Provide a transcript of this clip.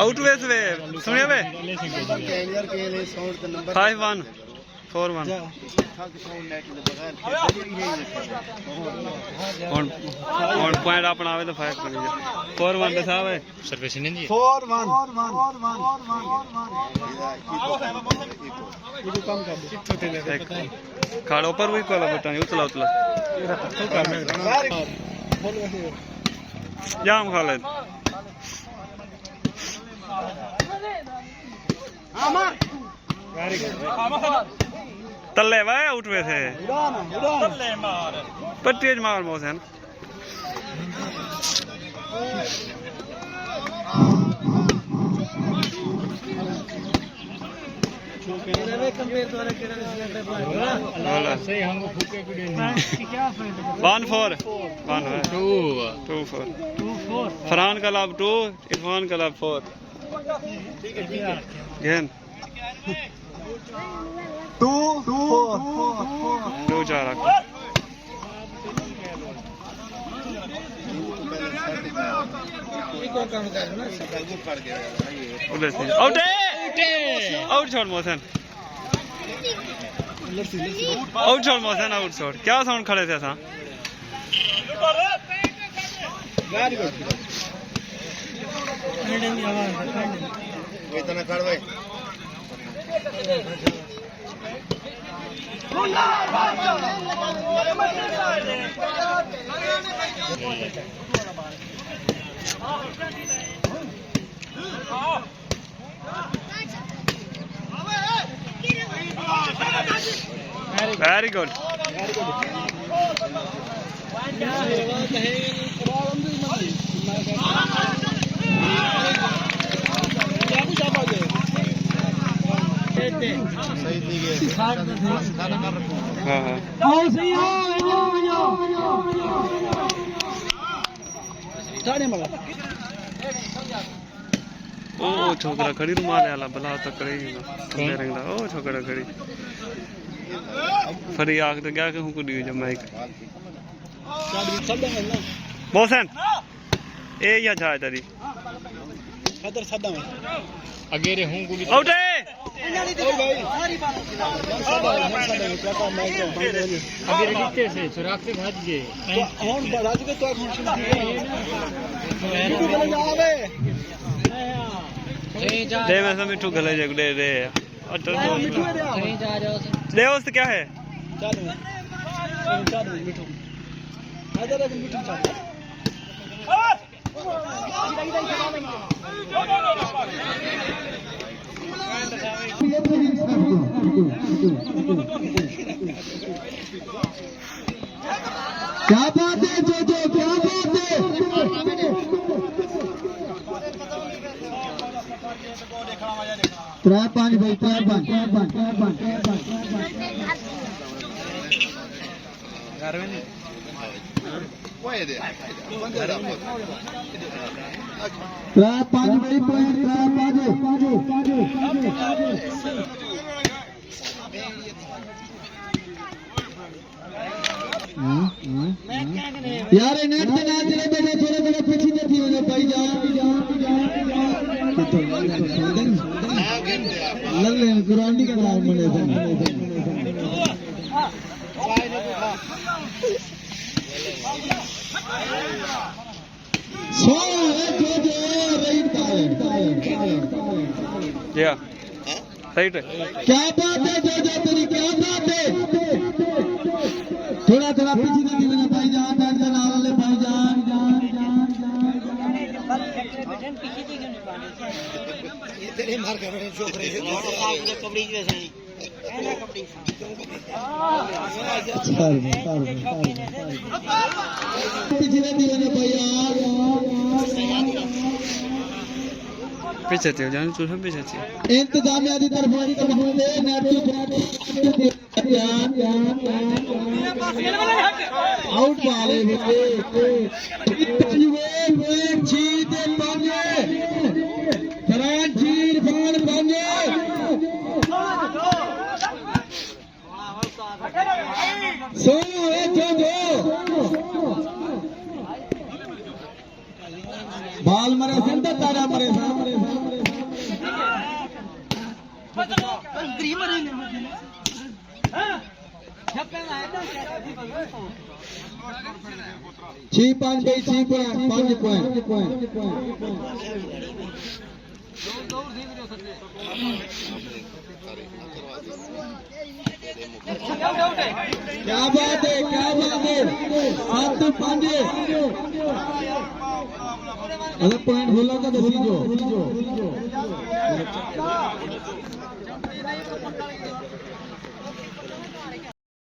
out वेस वे सुनिए वे 5-1 4-1 और पॉइंट अपना आवे तो 5 कर 4-1 पे साहब है सर्विस नहीं दी 4-1 ये काम कर दे खाड़ो पर भी कोला बेटा उतला उतला जाम खालिद तल्ले वाह आउट में थे पर तेज मार मोहसिन फरहान का लाभ 2 इरफान का लाभ 4 गेंद 2-4 आउट छोड़ मोहसिन आउट छोड़ मोहसिन आउट छोड़ क्या साउंड खड़े थे ऐसा इतना कर भाई वेरी गुड ओ छोकरा खड़ी रुमाल वाला भला तकड़े ओ छोकरा खड़ी फरी आग तो क्या कहूँ कुछ जब माइक मोहसिन ए या जा तेरी खतर सदा में अगेरे हूं को भी आउट है अगेरे नीचे से सुराग से भाग गए हम बढ़ा के तो खुशी दे मैं सब मिठू गले जगड़े रे मिठू ले उस क्या है चल मिठू आजा रे मिठू चल क्या बात है जो क्या बात है 3-5 भाई 3-5 भाई पॉइंट 3-5 यार नेट पे ना चले बेटा थोड़ा पीछे नहीं हो जाए भाई लल्ले गुरानी का नाम मने सो या राइट है क्या बात है जो तेरी क्या बात है थोड़ा पीछे नहीं होना भाईजान बैठ जा नाल वाले भाईजान तेरे मार के बैठे छोकरे कबड्डी जैसा नहीं एना कबड्डी पीछे नहीं होना भाई यार पीछे थे जान तू सब पीछे थी इंतजामिया की तरफ से नेट आउट वाले बाल मरे सिंध तारा मरे छी 5 भाई 6 पॉइंट क्या बात है 7 5 अगर पॉइंट बोला तो दसी जो